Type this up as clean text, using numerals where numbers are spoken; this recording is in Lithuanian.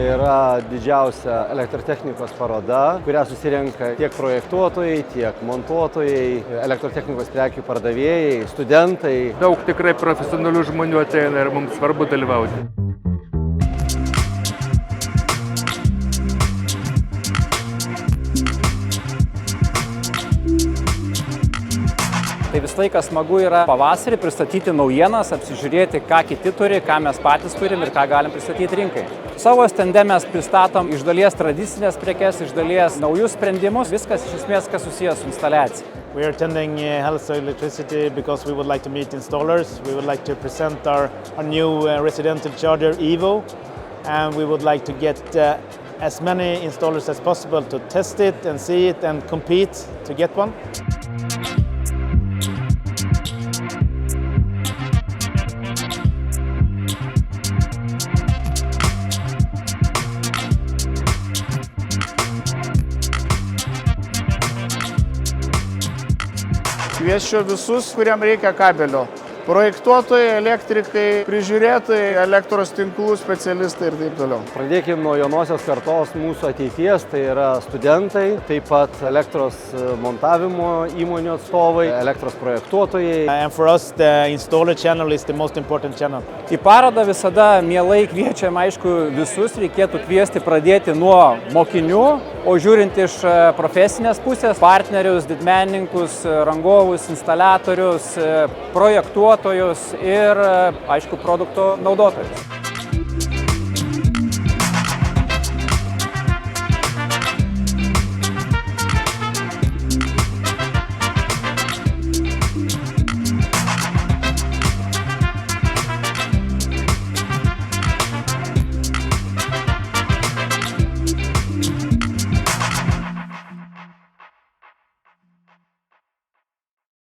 yra didžiausia elektrotechnikos paroda, kurią susirenka tiek projektuotojai, tiek montuotojai, elektrotechnikos prekių pardavėjai, studentai. Daug tikrai profesionalių žmonių ateina ir mums svarbu dalyvauti. Tai vis laiką smagu yra pavasarį pristatyti naujienas, apsižiūrėti, ką kiti turi, ką mes patys turim ir ką galim pristatyti rinkai. Savo stende mes pristatom iš dalies tradicinės prekes, iš dalies naujus sprendimus, viskas iš esmės, kas susijęs su instaliacija. We are attending Helsö Electricity because we would like to meet installers. We would like to present our new residential charger Evo, and we would like to get as many installers as possible to test it and see it and compete to get one. Kviesčiau visus, kuriam reikia kabelio. Projektuotojai, elektrikai, prižiūrėtojai, elektros tinklų specialistai ir taip toliau. Pradėkime nuo jaunosios kartos mūsų ateities, tai yra studentai, taip pat elektros montavimo įmonių atstovai, elektros projektuotojai. And for us, the installer channel is the most important channel. Į parodą visada mielai kviečiam, aišku, visus reikėtų kviesti pradėti nuo mokinių, o žiūrint iš profesinės pusės, partnerius, didmenininkus, rangovus, instaliatorius, projektuotojus ir, aišku, produkto naudotojus.